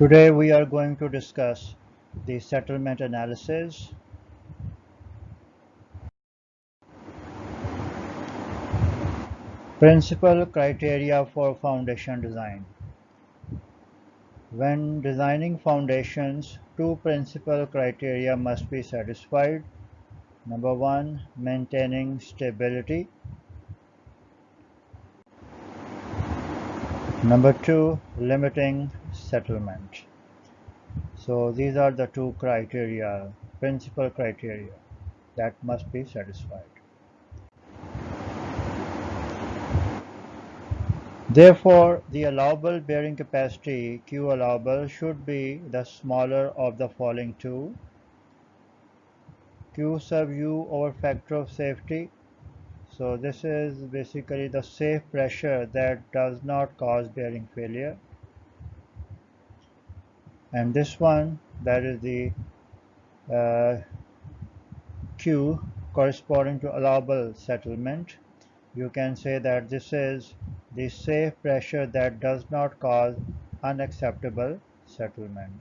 Today we are going to discuss the settlement analysis. Principal criteria for foundation design. When designing foundations, two principal criteria must be satisfied. Number one, maintaining stability. Number two, limiting settlement. So these are the two criteria, principal criteria that must be satisfied. Therefore, the allowable bearing capacity Q allowable should be the smaller of the following two: Q sub U over factor of safety. So this is basically the safe pressure that does not cause bearing failure. And this one, that is the Q corresponding to allowable settlement. You can say that this is the safe pressure that does not cause unacceptable settlement.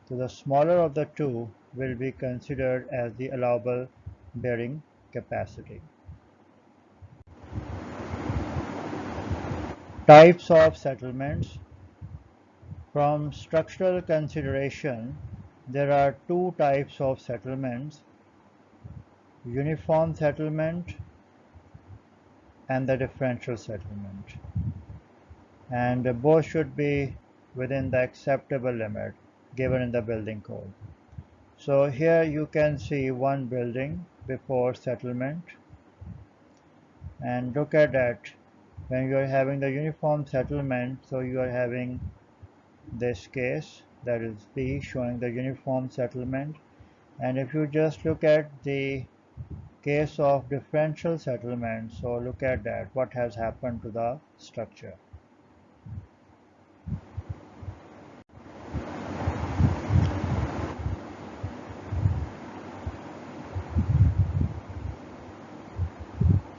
So the smaller of the two will be considered as the allowable bearing capacity. Types of settlements. From structural consideration, there are two types of settlements: uniform settlement and the differential settlement. And both should be within the acceptable limit given in the building code. So here you can see one building before settlement, and look at that. When you are having the uniform settlement, so you are having this case, that is B, showing the uniform settlement. And if you just look at the case of differential settlement, so look at that, what has happened to the structure.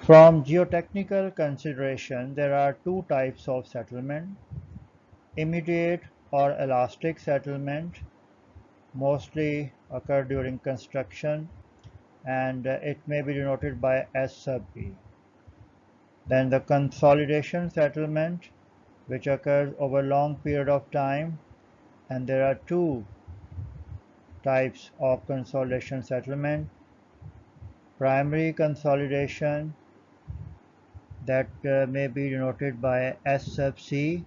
From geotechnical consideration, there are two types of settlement: immediate or elastic settlement, mostly occur during construction, and it may be denoted by S sub P. Then the consolidation settlement, which occurs over a long period of time, and there are two types of consolidation settlement: primary consolidation, that may be denoted by S sub C,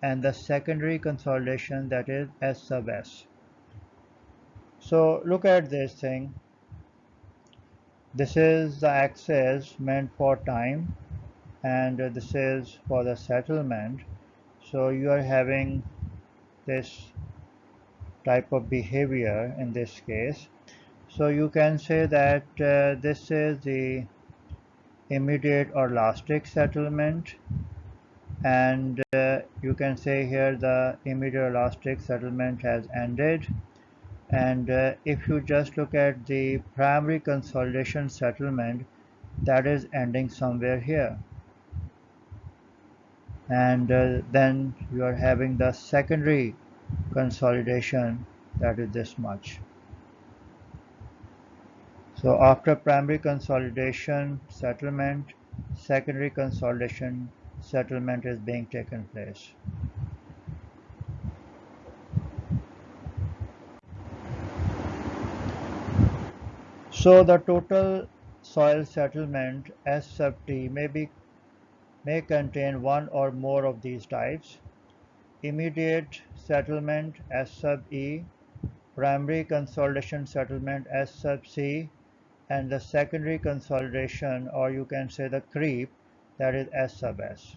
and the secondary consolidation, that is S sub S. So look at this thing. This is the axis meant for time, and this is for the settlement. So you are having this type of behavior in this case. So you can say that this is the immediate or elastic settlement, and you can say here the immediate elastic settlement has ended. And if you just look at the primary consolidation settlement, that is ending somewhere here. And then you are having the secondary consolidation, that is this much. So after primary consolidation settlement, secondary consolidation settlement is being taken place. So the total soil settlement S sub T may contain one or more of these types: immediate settlement S sub E, primary consolidation settlement S sub C, and the secondary consolidation, or you can say the creep, that is S sub S.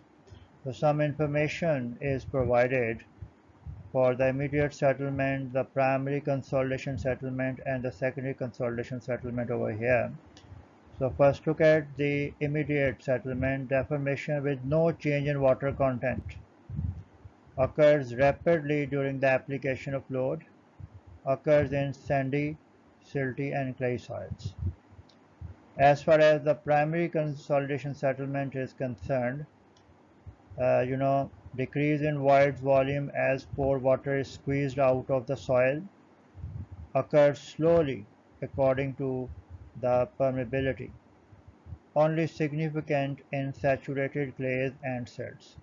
So some information is provided for the immediate settlement, the primary consolidation settlement, and the secondary consolidation settlement over here. So first look at the immediate settlement. Deformation with no change in water content occurs rapidly during the application of load, occurs in sandy, silty, and clay soils. As far as the primary consolidation settlement is concerned, decrease in void's volume as pore water is squeezed out of the soil occurs slowly according to the permeability, only significant in saturated clays and silts.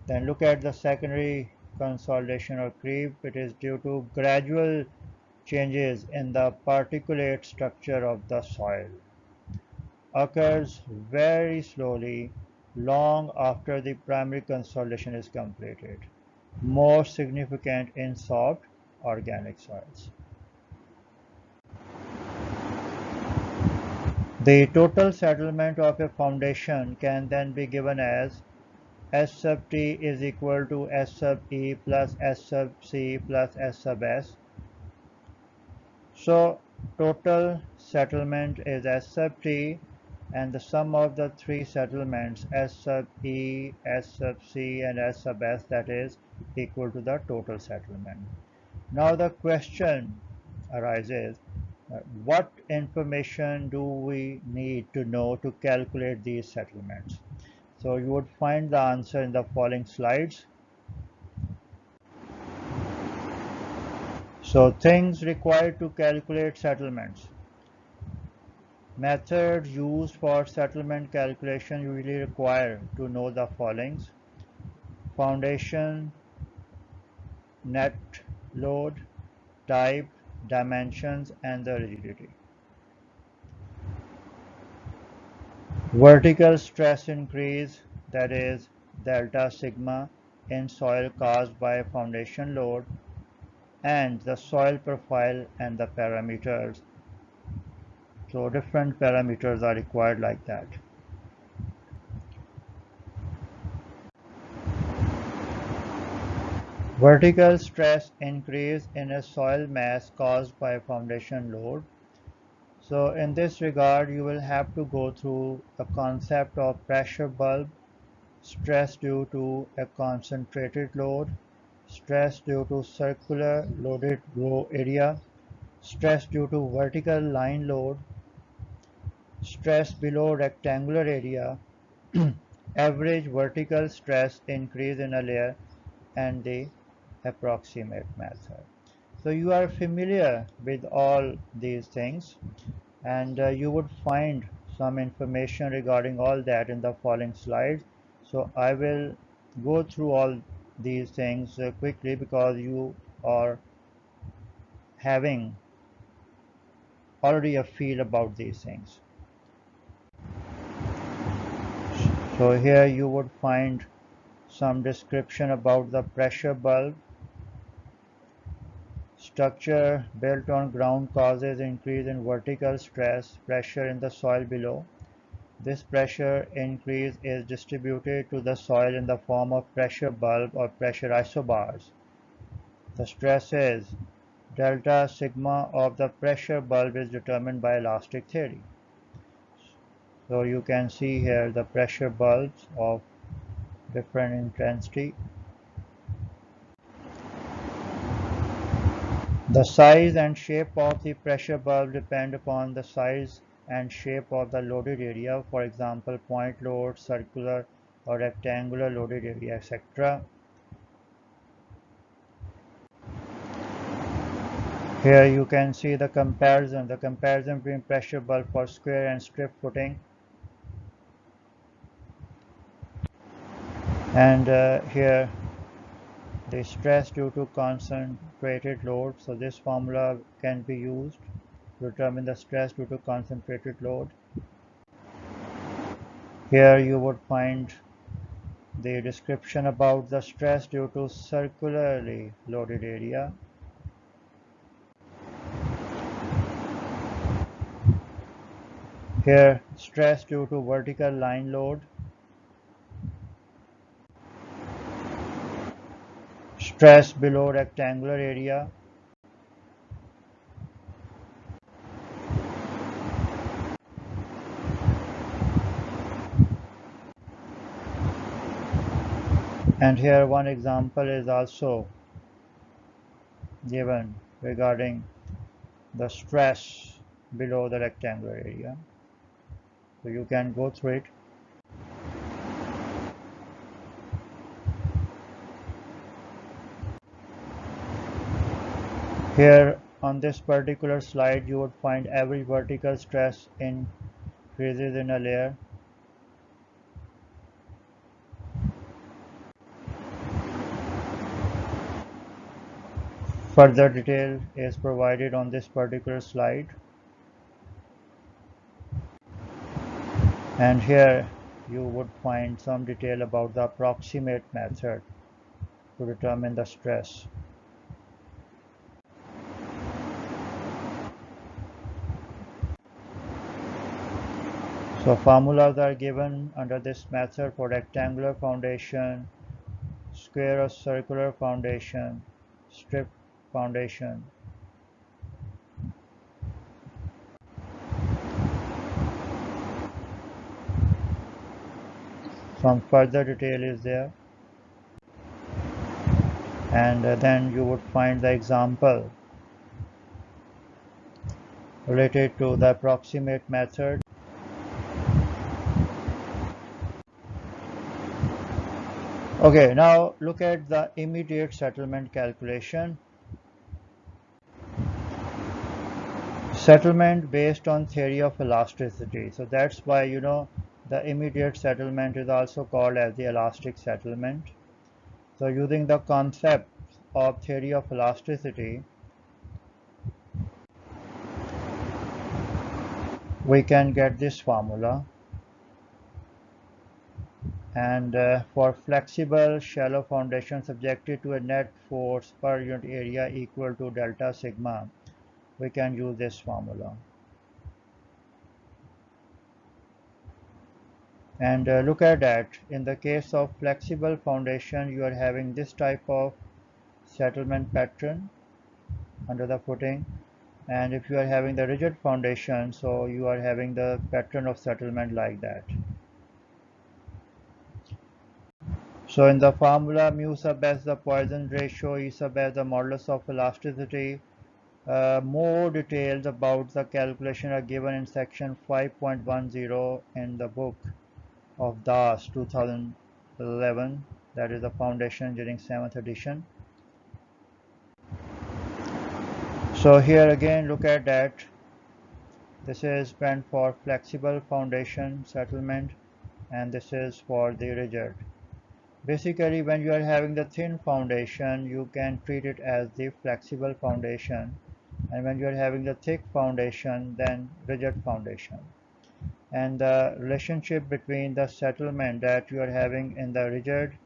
Then look at the secondary consolidation or creep. It is due to gradual changes in the particulate structure of the soil. Occurs very slowly long after the primary consolidation is completed. More significant in soft organic soils. The total settlement of a foundation can then be given as S sub T is equal to S sub E plus S sub C plus S sub S. So total settlement is S sub T, and the sum of the three settlements S sub E, S sub C and S sub S, that is equal to the total settlement. Now the question arises, what information do we need to know to calculate these settlements? So you would find the answer in the following slides. So things required to calculate settlements. Methods used for settlement calculation usually require to know the following: foundation, net load, type, dimensions, and the rigidity. Vertical stress increase, that is delta sigma, in soil caused by foundation load, and the soil profile and the parameters. So different parameters are required like that. Vertical stress increase in a soil mass caused by foundation load. So in this regard, you will have to go through the concept of pressure bulb, stress due to a concentrated load, stress due to circular loaded row area, stress due to vertical line load, stress below rectangular area, average vertical stress increase in a layer, and the approximate method. So you are familiar with all these things, and you would find some information regarding all that in the following slides. So I will go through all these things quickly because you are having already a feel about these things. So here you would find some description about the pressure bulb. Structure built on ground causes increase in vertical stress pressure in the soil below. This pressure increase is distributed to the soil in the form of pressure bulb or pressure isobars. The stress is delta sigma of the pressure bulb is determined by elastic theory. So you can see here the pressure bulbs of different intensity. The size and shape of the pressure bulb depend upon the size and shape of the loaded area, for example point load, circular or rectangular loaded area, etc. Here you can see the comparison between pressure bulb for square and strip footing. And here the stress due to concentrated load. So this formula can be used to determine the stress due to concentrated load. Here you would find the description about the stress due to circularly loaded area. Here stress due to vertical line load. Stress below rectangular area. And here one example is also given regarding the stress below the rectangular area. So you can go through it. Here on this particular slide you would find every vertical stress increases in a layer. Further detail is provided on this particular slide, and here you would find some detail about the approximate method to determine the stress. So formulas are given under this method for rectangular foundation, square or circular foundation, strip foundation. Some further detail is there, and then you would find the example related to the approximate method. Okay, now look at the immediate settlement calculation. Settlement based on theory of elasticity. So that's why the immediate settlement is also called as the elastic settlement. So using the concept of theory of elasticity, we can get this formula. And for flexible shallow foundation subjected to a net force per unit area equal to delta sigma, we can use this formula. And look at that. In the case of flexible foundation, you are having this type of settlement pattern under the footing, and if you are having the rigid foundation, so you are having the pattern of settlement like that. So in the formula, mu sub s the Poisson ratio, E sub s the modulus of elasticity. More details about the calculation are given in section 5.10 in the book of DAS 2011, that is the Foundation Engineering 7th edition. So here again look at that. This is meant for flexible foundation settlement, and this is for the rigid. Basically, when you are having the thin foundation, you can treat it as the flexible foundation, and when you are having the thick foundation, then rigid foundation. And the relationship between the settlement that you are having in the rigid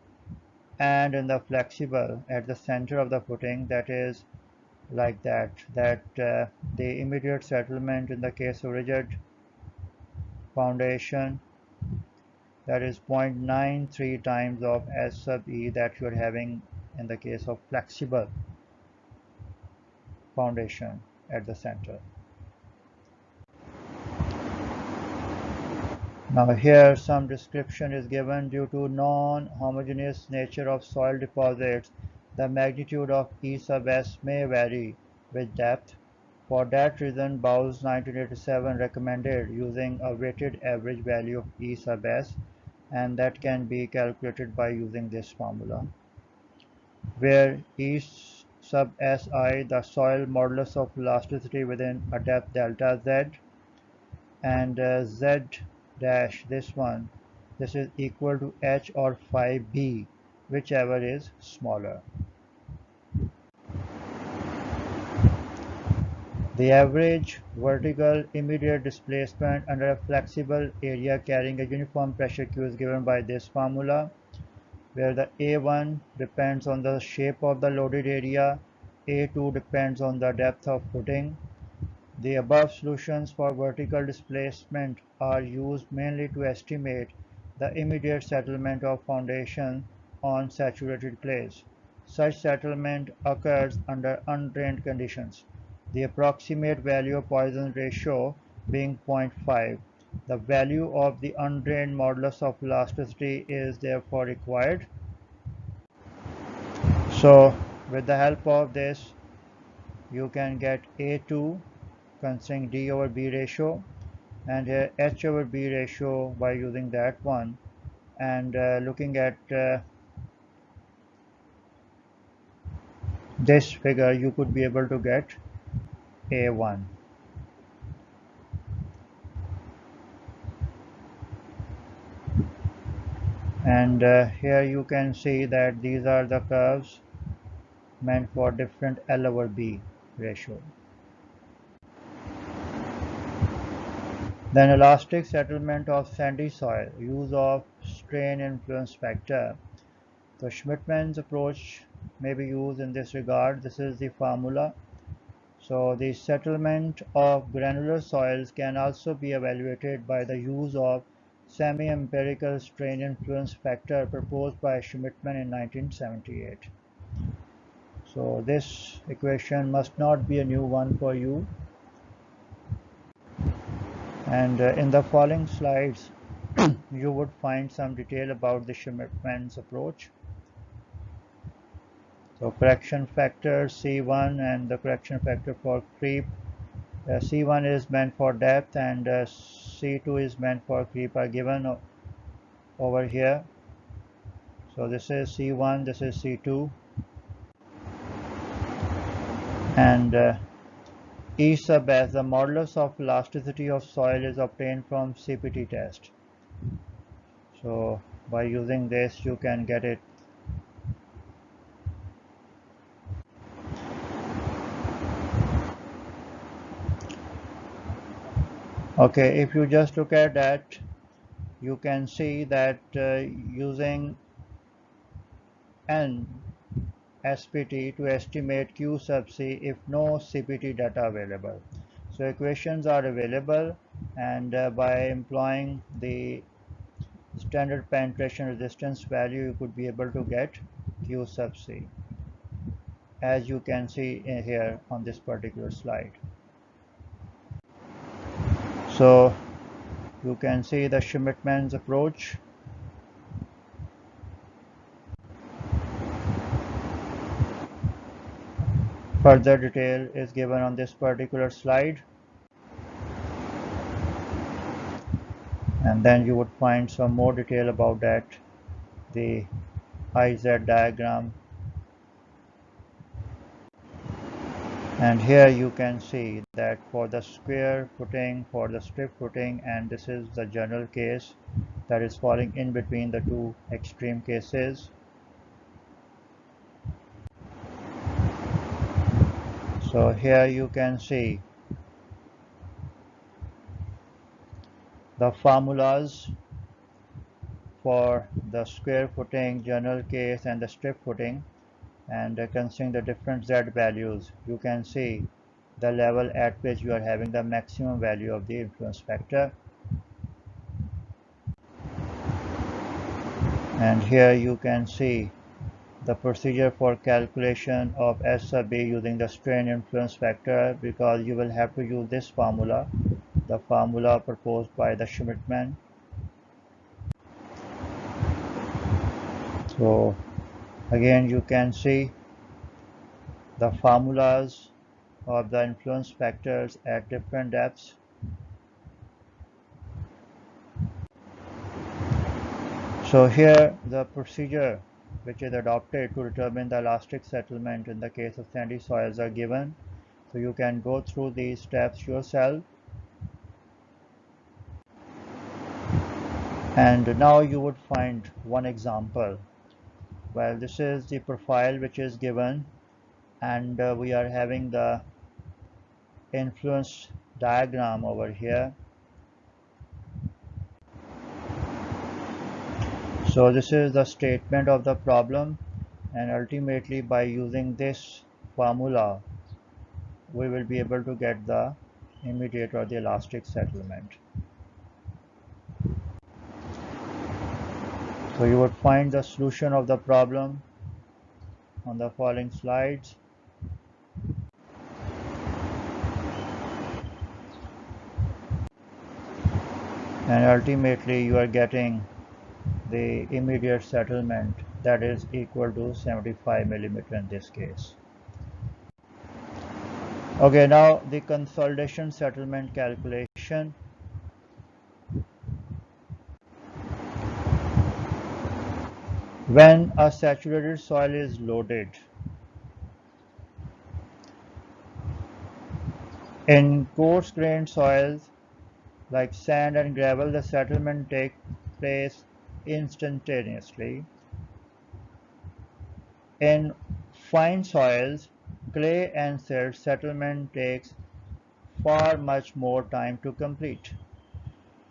and in the flexible at the center of the footing, that is like that, the immediate settlement in the case of rigid foundation, that is 0.93 times of S sub E that you are having in the case of flexible foundation at the center. Now here some description is given. Due to non-homogeneous nature of soil deposits, the magnitude of E sub S may vary with depth. For that reason, Bowles 1987 recommended using a weighted average value of E sub S, and that can be calculated by using this formula, where E sub Si the soil modulus of elasticity within a depth delta Z, and Z dash, this is equal to H or phi B, whichever is smaller. The average vertical immediate displacement under a flexible area carrying a uniform pressure Q is given by this formula, where the A1 depends on the shape of the loaded area, A2 depends on the depth of footing. The above solutions for vertical displacement are used mainly to estimate the immediate settlement of foundation on saturated clays. Such settlement occurs under undrained conditions, the approximate value of Poisson ratio being 0.5. The value of the undrained modulus of elasticity is therefore required. So with the help of this, you can get A2 considering D over B ratio, and here H over B ratio by using that one, and looking at this figure you could be able to get A1. And here you can see that these are the curves meant for different L over B ratio. Then elastic settlement of sandy soil, use of strain influence factor. The Schmidtmann's approach may be used in this regard. This is the formula. So the settlement of granular soils can also be evaluated by the use of semi-empirical strain influence factor proposed by Schmidtmann in 1978. So this equation must not be a new one for you. And in the following slides, you would find some detail about the Schmidtmann's approach. So correction factor C1 and the correction factor for creep. C1 is meant for depth and C2 is meant for creep are given over here. So this is C1, this is C2, and E sub S, the modulus of elasticity of soil, is obtained from CPT test. So by using this you can get it. Okay, if you just look at that, you can see that using N SPT to estimate Q sub C if no CPT data available. So equations are available, and by employing the standard penetration resistance value you could be able to get Q sub C, as you can see here on this particular slide. So you can see the Schmidtmann's approach. Further detail is given on this particular slide, and then you would find some more detail about that, the IZ diagram. And here you can see that for the square footing, for the strip footing, and this is the general case that is falling in between the two extreme cases. So here you can see the formulas for the square footing, general case, and the strip footing, and considering the different Z values, you can see the level at which you are having the maximum value of the influence factor. And here you can see the procedure for calculation of S sub B using the strain influence factor, because you will have to use this formula, the formula proposed by the Schmidtmann. So again you can see the formulas of the influence factors at different depths. So here the procedure which is adopted to determine the elastic settlement in the case of sandy soils are given. So you can go through these steps yourself. And now you would find one example. Well, this is the profile which is given, and we are having the influence diagram over here. So this is the statement of the problem, and ultimately by using this formula we will be able to get the immediate or the elastic settlement. So you would find the solution of the problem on the following slides. And ultimately you are getting the immediate settlement that is equal to 75 millimeter in this case. Okay, now the consolidation settlement calculation. When a saturated soil is loaded, In coarse-grained soils like sand and gravel, the settlement takes place instantaneously. In fine soils, clay and silt, settlement takes far much more time to complete.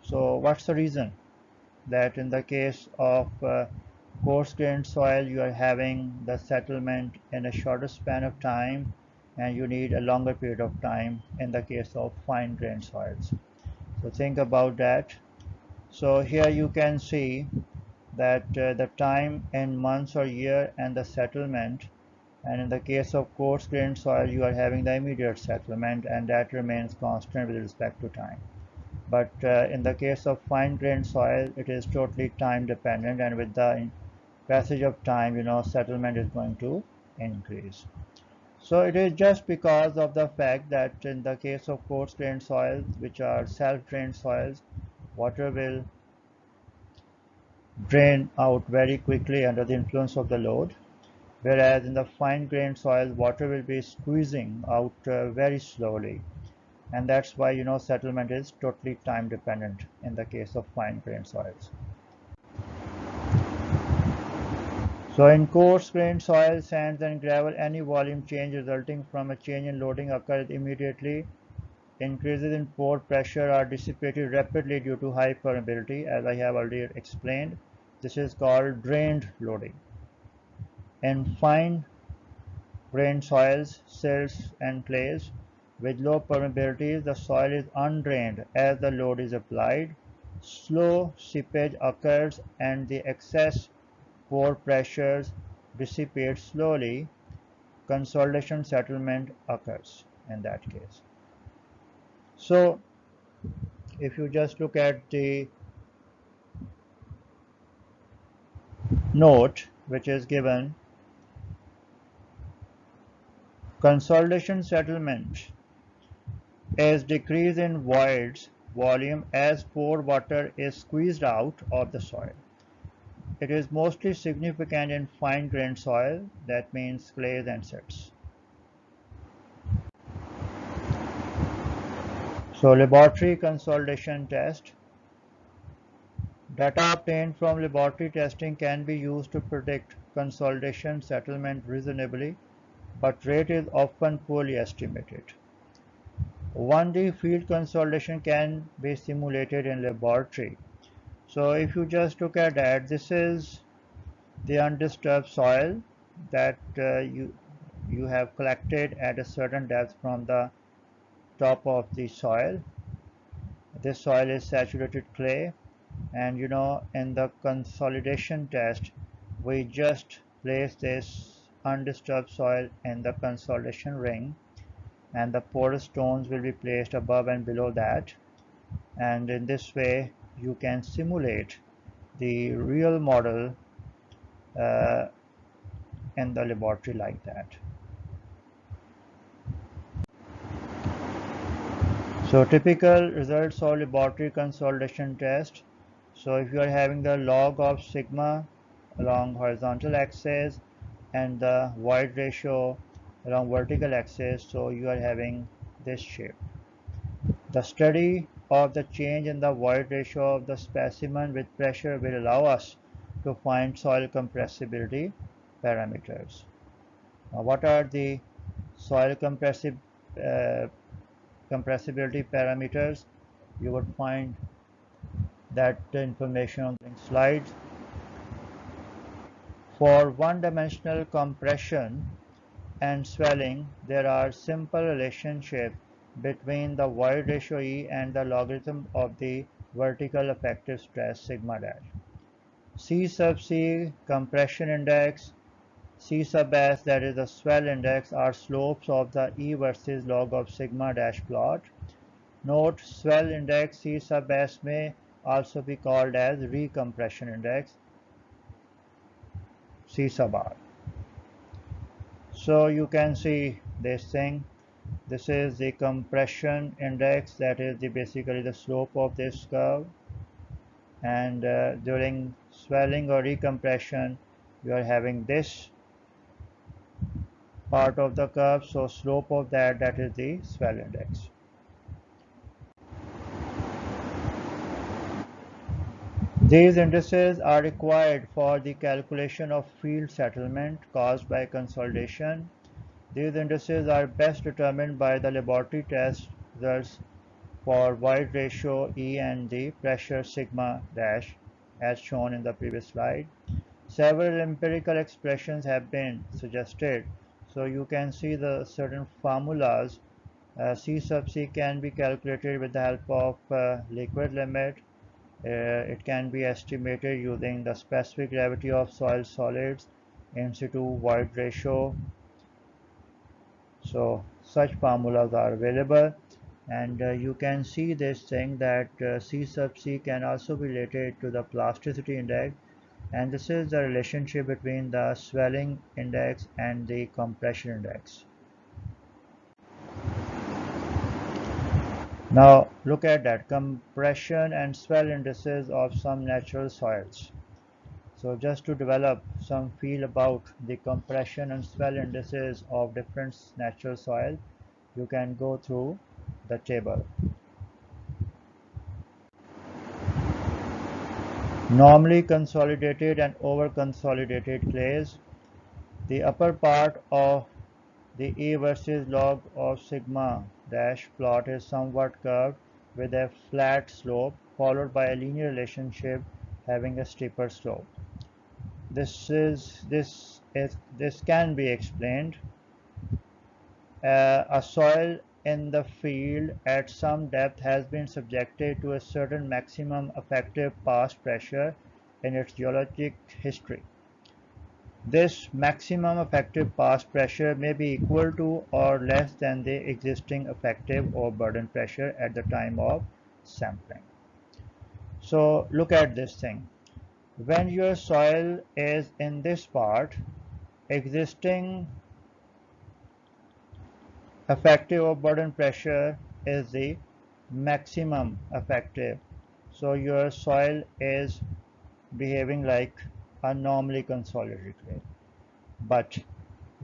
So what's the reason that in the case of coarse-grained soil you are having the settlement in a shorter span of time and you need a longer period of time in the case of fine-grained soils? So think about that. So here you can see that the time in months or year and the settlement, and in the case of coarse-grained soil you are having the immediate settlement and that remains constant with respect to time. But in the case of fine-grained soil it is totally time dependent, and with the passage of time settlement is going to increase. So it is just because of the fact that in the case of coarse-grained soils, which are self-drained soils, water will drain out very quickly under the influence of the load, whereas in the fine-grained soil water will be squeezing out very slowly, and that's why settlement is totally time dependent in the case of fine-grained soils. So in coarse-grained soil, sands and gravel, any volume change resulting from a change in loading occurs immediately. Increases in pore pressure are dissipated rapidly due to high permeability, as I have already explained. This is called drained loading. In fine-grained soils, silts and clays with low permeabilities, the soil is undrained as the load is applied. Slow seepage occurs and the excess pore pressures dissipate slowly. Consolidation settlement occurs in that case. So if you just look at the note which is given, consolidation settlement is decrease in voids volume as pore water is squeezed out of the soil. It is mostly significant in fine-grained soil, that means clays and silts. So laboratory consolidation test. Data obtained from laboratory testing can be used to predict consolidation settlement reasonably, but rate is often poorly estimated. 1D field consolidation can be simulated in laboratory. So if you just look at that, this is the undisturbed soil that you have collected at a certain depth from the top of the soil. This soil is saturated clay, and in the consolidation test we just place this undisturbed soil in the consolidation ring, and the porous stones will be placed above and below that, and in this way you can simulate the real model uh, in the laboratory like that. So typical results of laboratory consolidation test. So if you are having the log of sigma along horizontal axis and the void ratio along vertical axis, so you are having this shape. The study of the change in the void ratio of the specimen with pressure will allow us to find soil compressibility parameters. Now, what are the soil compressibility parameters? You would find that information on the slides. For one-dimensional compression and swelling, there are simple relationships between the void ratio E and the logarithm of the vertical effective stress sigma dash. C sub C compression index, C sub S, that is the swell index, are slopes of the E versus log of sigma dash plot. Note, swell index C sub S may also be called as recompression index C sub R. So you can see this thing. This is the compression index, that is basically the slope of this curve, and during swelling or recompression you are having this part of the curve, so slope of that is the swell index. These indices are required for the calculation of field settlement caused by consolidation. These indices are best determined by the laboratory test results for void ratio E and the pressure sigma dash as shown in the previous slide. Several empirical expressions have been suggested. So you can see the certain formulas. C sub C can be calculated with the help of liquid limit. It can be estimated using the specific gravity of soil solids, in situ void ratio. So such formulas are available, and you can see this thing that C sub C can also be related to the plasticity index, and this is the relationship between the swelling index and the compression index. Now look at that compression and swell indices of some natural soils. So just to develop some feel about the compression and swell indices of different natural soil, you can go through the table. Normally consolidated and over consolidated clays. The upper part of the A versus log of sigma dash plot is somewhat curved with a flat slope followed by a linear relationship having a steeper slope. This can be explained. A soil in the field at some depth has been subjected to a certain maximum effective past pressure in its geologic history. This maximum effective past pressure may be equal to or less than the existing effective overburden pressure at the time of sampling. So look at this thing. When your soil is in this part, existing effective overburden pressure is the maximum effective. So your soil is behaving like a normally consolidated clay. But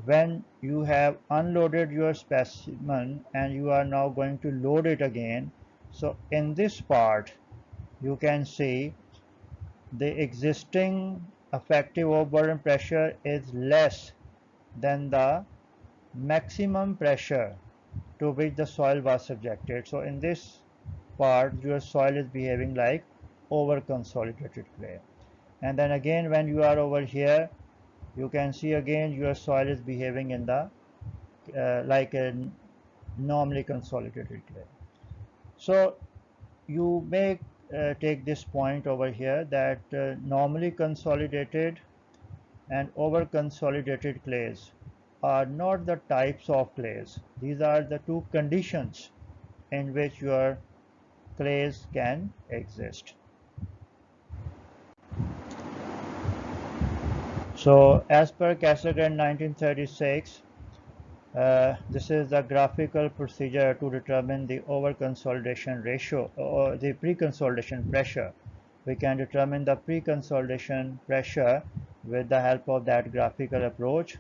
when you have unloaded your specimen and you are now going to load it again, so in this part you can see the existing effective overburden pressure is less than the maximum pressure to which the soil was subjected. So in this part your soil is behaving like over consolidated clay, and then again when you are over here you can see again your soil is behaving in the like a normally consolidated clay. So you may take this point over here that normally consolidated and over consolidated clays are not the types of clays. These are the two conditions in which your clays can exist. So as per Cassagrande 1936, this is the graphical procedure to determine the over-consolidation ratio or the pre-consolidation pressure. We can determine the pre-consolidation pressure with the help of that graphical approach.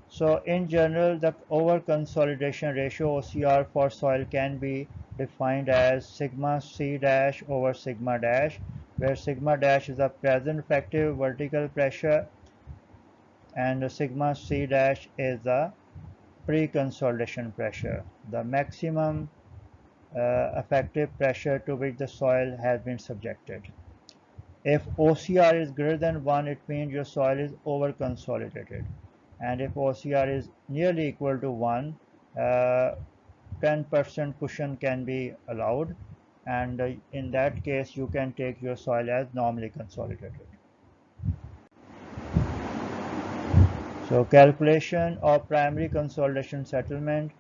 So in general, the over-consolidation ratio OCR for soil can be defined as sigma C dash over sigma dash, where sigma dash is the present effective vertical pressure and sigma C dash is the pre-consolidation pressure, the maximum effective pressure to which the soil has been subjected. If OCR is greater than 1, it means your soil is over-consolidated. And if OCR is nearly equal to 1, 10% cushion can be allowed. And in that case, you can take your soil as normally consolidated. So calculation of primary consolidation settlement.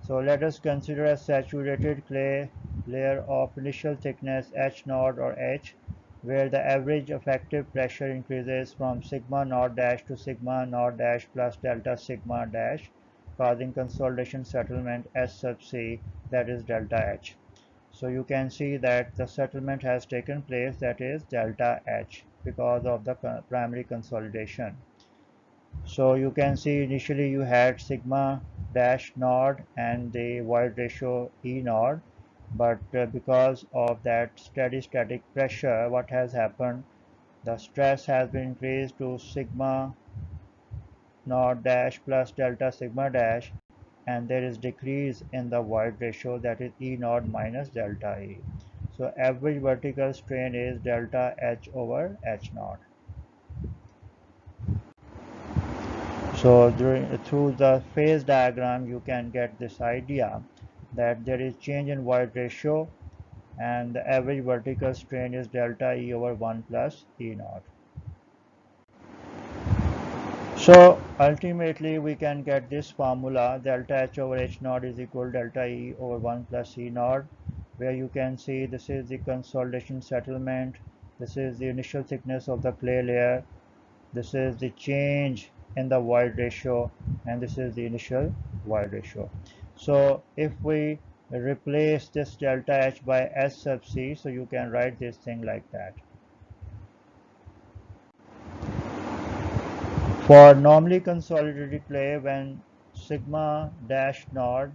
So let us consider a saturated clay layer of initial thickness H0 or H, where the average effective pressure increases from sigma naught dash to sigma naught dash plus delta sigma dash, causing consolidation settlement S sub C, that is delta H. So you can see that the settlement has taken place, that is delta H, because of the primary consolidation. So you can see initially you had sigma dash naught and the void ratio E naught, but because of that steady static pressure, what has happened, the stress has been increased to sigma naught dash plus delta sigma dash, and there is decrease in the void ratio, that is E naught minus delta E. So average vertical strain is delta H over H naught. So through the phase diagram you can get this idea that there is change in void ratio and the average vertical strain is delta E over 1 plus E naught. So ultimately we can get this formula, delta H over H naught is equal to delta E over 1 plus E naught, where you can see this is the consolidation settlement, this is the initial thickness of the clay layer, this is the change in the void ratio, and this is the initial void ratio. So if we replace this delta H by S sub C, so you can write this thing like that. For normally consolidated clay, when sigma dash naught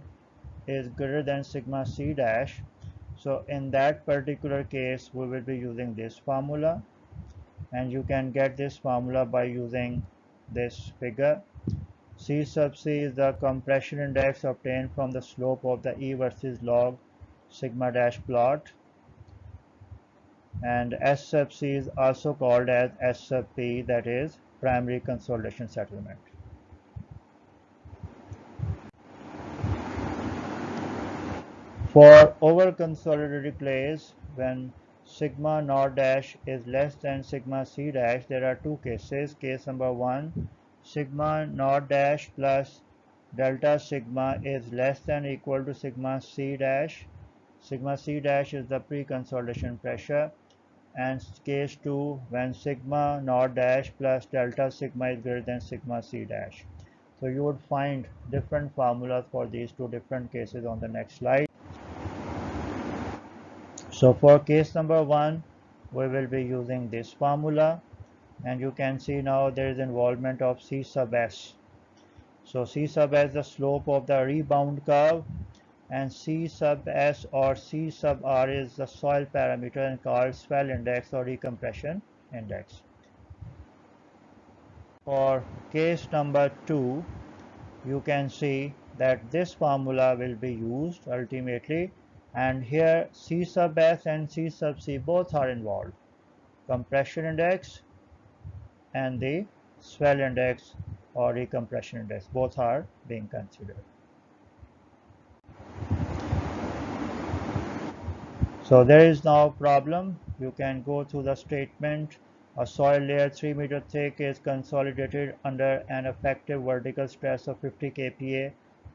is greater than sigma C dash, so in that particular case we will be using this formula, and you can get this formula by using this figure. C sub C is the compression index obtained from the slope of the E versus log sigma dash plot, and S sub C is also called as S sub P, that is primary consolidation settlement. For over-consolidated clays, when sigma naught dash is less than sigma C dash, there are two cases. Case number 1, sigma naught dash plus delta sigma is less than or equal to sigma C dash. Sigma C dash is the pre-consolidation pressure. And case 2, when sigma naught dash plus delta sigma is greater than sigma C dash. So you would find different formulas for these two different cases on the next slide. So for case number 1, we will be using this formula, and you can see now there is involvement of C sub S. So C sub S is the slope of the rebound curve, and C sub S or C sub R is the soil parameter and called swell index or recompression index. For case number 2, you can see that this formula will be used ultimately, and here C sub S and C sub C both are involved. Compression index and the swell index or recompression index, both are being considered. So there is now a problem. You can go through the statement. A soil layer 3 meter thick is consolidated under an effective vertical stress of 50 kPa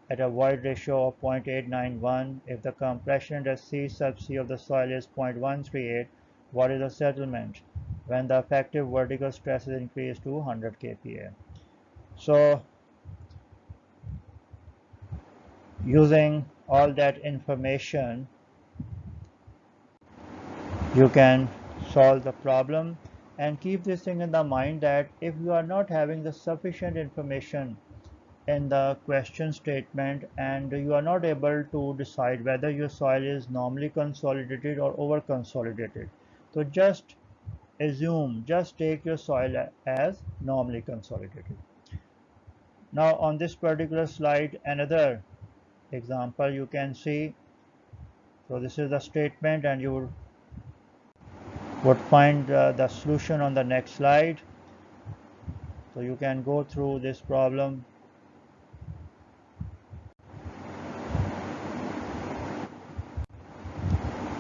at a void ratio of 0.891. If the compression index C sub C of the soil is 0.138, what is the settlement when the effective vertical stress is increased to 100 kPa? So using all that information, you can solve the problem, and keep this thing in the mind that if you are not having the sufficient information in the question statement and you are not able to decide whether your soil is normally consolidated or over consolidated, so just assume, just take your soil as normally consolidated. Now on this particular slide, another example you can see. So this is the statement, and you would find the solution on the next slide. So you can go through this problem.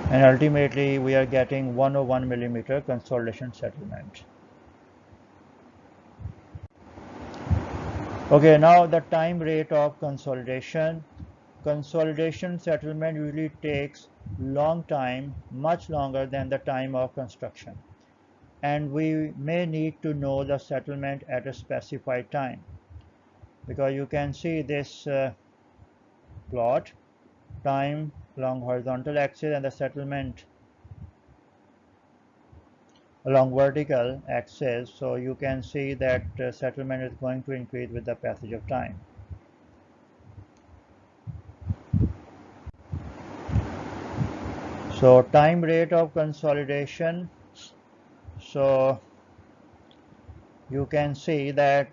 And ultimately we are getting 101 millimeter consolidation settlement. Okay, now the time rate of consolidation. Consolidation settlement usually takes long time, much longer than the time of construction, and we may need to know the settlement at a specified time, because you can see this plot, time along horizontal axis and the settlement along vertical axis. So you can see that settlement is going to increase with the passage of time. So time rate of consolidation. So you can see that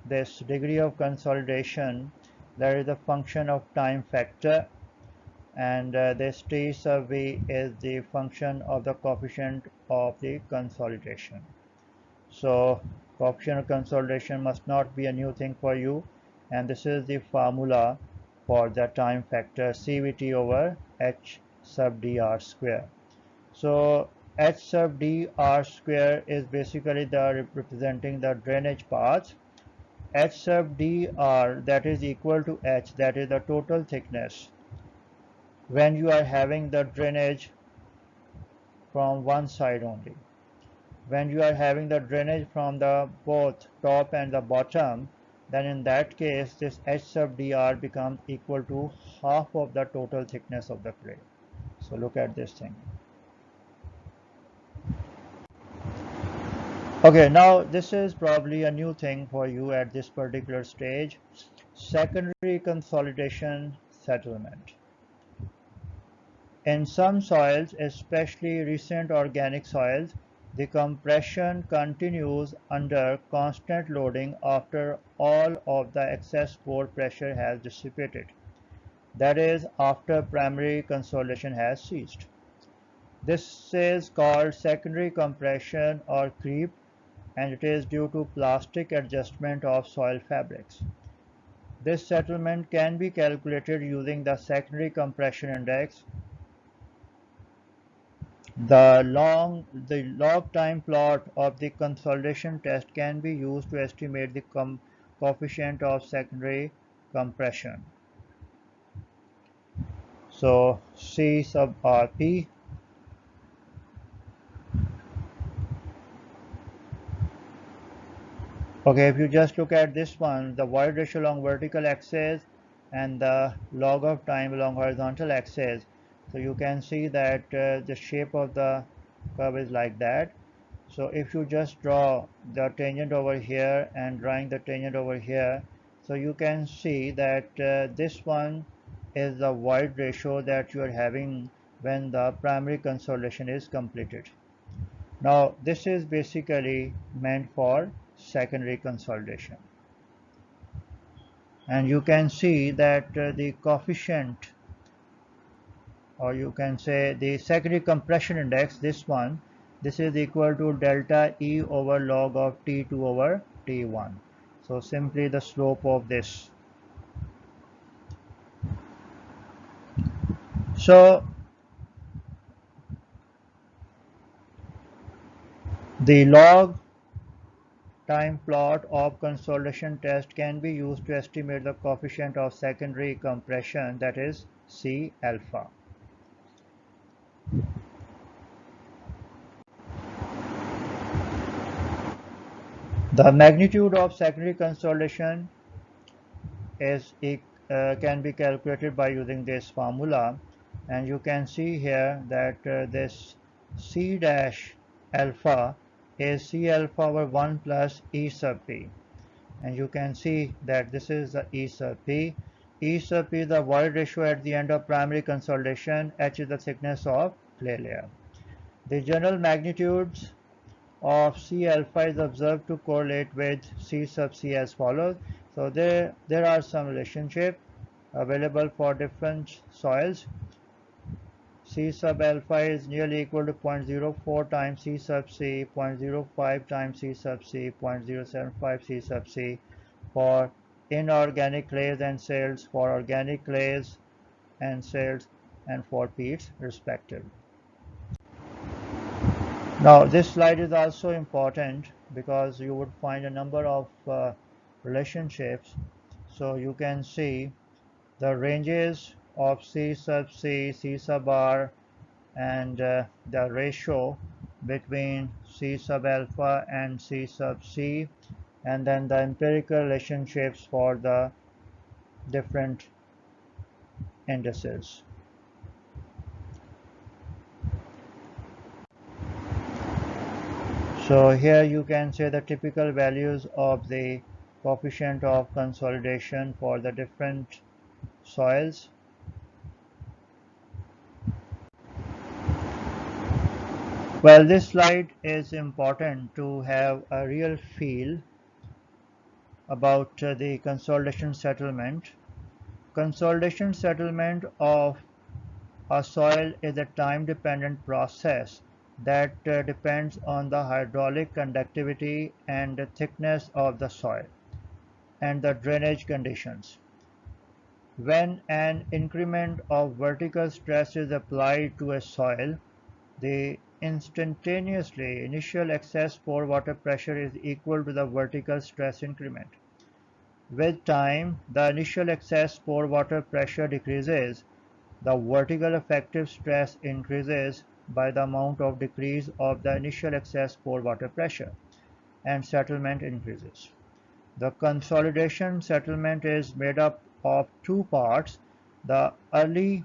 this degree of consolidation, that is a function of time factor, and this T sub V is the function of the coefficient of the consolidation. So coefficient of consolidation must not be a new thing for you, and this is the formula for the time factor CVT over H sub dr square. So H sub dr square is basically the representing the drainage path. H sub dr, that is equal to H, that is the total thickness when you are having the drainage from one side only. When you are having the drainage from the both top and the bottom, then in that case this H sub dr becomes equal to half of the total thickness of the clay. So look at this thing. Okay, now this is probably a new thing for you at this particular stage. Secondary consolidation settlement. In some soils, especially recent organic soils, the compression continues under constant loading after all of the excess pore pressure has dissipated. That is, after primary consolidation has ceased. This is called secondary compression or creep, and it is due to plastic adjustment of soil fabrics. This settlement can be calculated using the secondary compression index. The log time plot of the consolidation test can be used to estimate the coefficient of secondary compression. So C sub RP. Okay, if you just look at this one, the void ratio along vertical axis and the log of time along horizontal axis. So you can see that the shape of the curve is like that. So if you just draw the tangent over here and drawing the tangent over here, so you can see that this one is the void ratio that you are having when the primary consolidation is completed. Now this is basically meant for secondary consolidation, and you can see that the coefficient, or you can say the secondary compression index, this is equal to delta E over log of T2 over T1. So simply the slope of this. So the log time plot of consolidation test can be used to estimate the coefficient of secondary compression, that is C alpha. The magnitude of secondary consolidation is can be calculated by using this formula, and you can see here that this C dash alpha is C alpha over 1 plus E sub P, and you can see that this is the E sub P. E sub P is the void ratio at the end of primary consolidation. H is the thickness of clay layer. The general magnitudes of C alpha is observed to correlate with C sub C as follows. So there are some relationship available for different soils. C sub alpha is nearly equal to 0.04 times C sub C, 0.05 times C sub C, 0.075 C sub C for inorganic clays and silts, for organic clays and silts, and for peats respectively. Now this slide is also important because you would find a number of relationships. So you can see the ranges of C sub C, C sub R, and the ratio between C sub alpha and C sub C, and then the empirical relationships for the different indices. So here you can say the typical values of the coefficient of consolidation for the different soils. Well, this slide is important to have a real feel about the consolidation settlement. Consolidation settlement of a soil is a time-dependent process that depends on the hydraulic conductivity and the thickness of the soil and the drainage conditions. When an increment of vertical stress is applied to a soil, the instantaneously initial excess pore water pressure is equal to the vertical stress increment. With time, the initial excess pore water pressure decreases. The vertical effective stress increases by the amount of decrease of the initial excess pore water pressure, and settlement increases. The consolidation settlement is made up of two parts: the early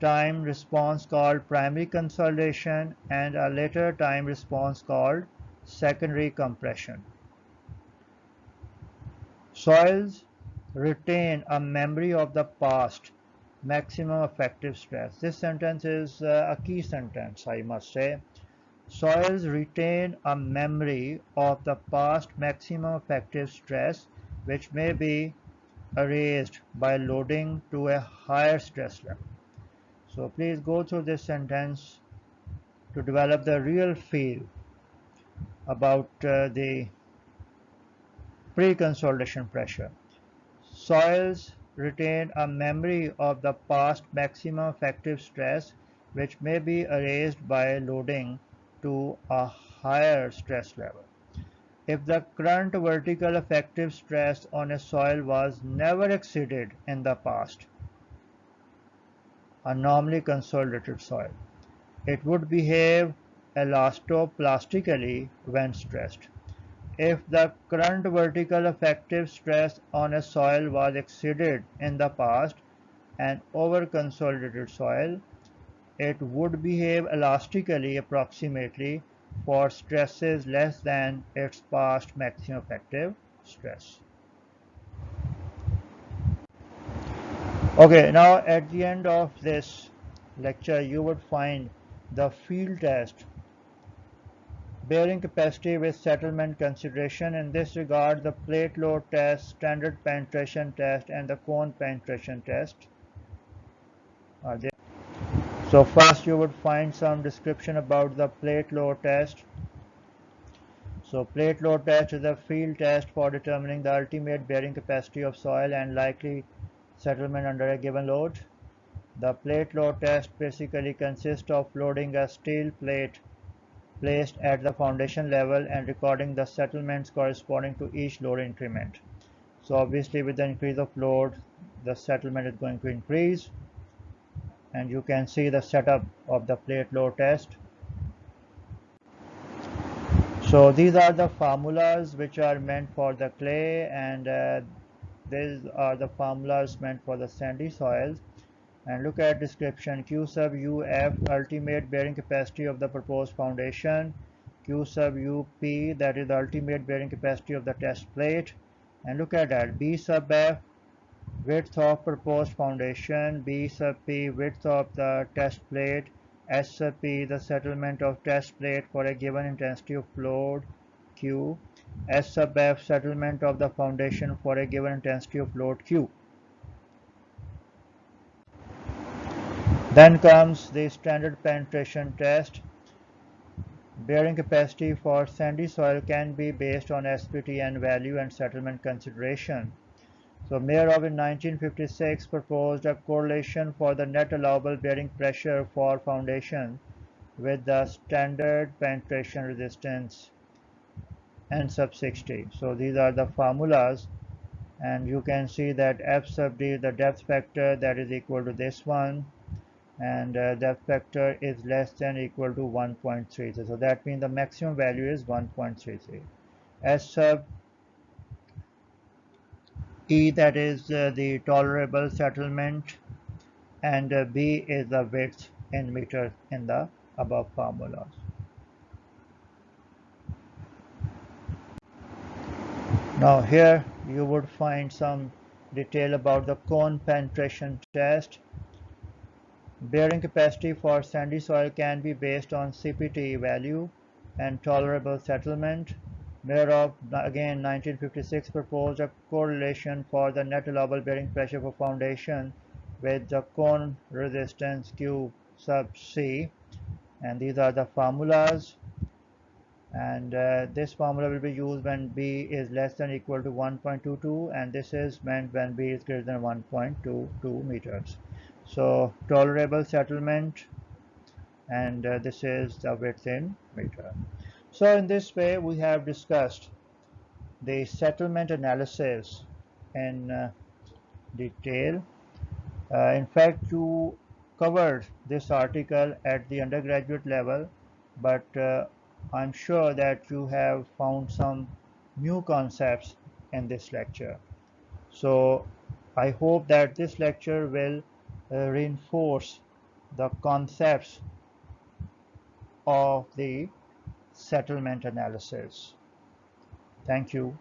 time response called primary consolidation and a later time response called secondary compression. Soils retain a memory of the past maximum effective stress. This sentence is a key sentence, I must say. Soils retain a memory of the past maximum effective stress, which may be erased by loading to a higher stress level. So please go through this sentence to develop the real feel about the pre-consolidation pressure. Soils retain a memory of the past maximum effective stress, which may be erased by loading to a higher stress level. If the current vertical effective stress on a soil was never exceeded in the past, a normally consolidated soil, it would behave elastoplastically when stressed. If the current vertical effective stress on a soil was exceeded in the past, an over-consolidated soil, it would behave elastically approximately for stresses less than its past maximum effective stress. Okay, now at the end of this lecture, you would find the field test bearing capacity with settlement consideration. In this regard, the plate load test, standard penetration test, and the cone penetration test are there. So first you would find some description about the plate load test. So plate load test is a field test for determining the ultimate bearing capacity of soil and likely settlement under a given load. The plate load test basically consists of loading a steel plate placed at the foundation level and recording the settlements corresponding to each load increment. So obviously with the increase of load, the settlement is going to increase, and you can see the setup of the plate load test. So these are the formulas which are meant for the clay, and these are the formulas meant for the sandy soils. And look at description: Q sub UF, ultimate bearing capacity of the proposed foundation; Q sub UP, that is the ultimate bearing capacity of the test plate. And look at that: B sub F, width of proposed foundation; B sub P, width of the test plate; S sub P, the settlement of test plate for a given intensity of load Q; S sub F, settlement of the foundation for a given intensity of load Q. Then comes the standard penetration test. Bearing capacity for sandy soil can be based on SPTN value and settlement consideration. So Mayerov in 1956 proposed a correlation for the net allowable bearing pressure for foundation with the standard penetration resistance N sub 60. So these are the formulas, and you can see that F sub D is the depth factor, that is equal to this one, and depth factor is less than or equal to 1.33. So that means the maximum value is 1.33. S sub E, that is the tolerable settlement, and B is the width in meters in the above formulas. Now here you would find some detail about the cone penetration test. Bearing capacity for sandy soil can be based on CPT value and tolerable settlement. Meyerhoff, again 1956, proposed a correlation for the net allowable bearing pressure for foundation with the cone resistance Q sub C, and these are the formulas, and this formula will be used when B is less than or equal to 1.22, and this is meant when B is greater than 1.22 meters. So tolerable settlement, and this is the width in meter. So in this way we have discussed the settlement analysis in detail. In fact, you covered this article at the undergraduate level, but I'm sure that you have found some new concepts in this lecture. So I hope that this lecture will reinforce the concepts of the settlement analysis. Thank you.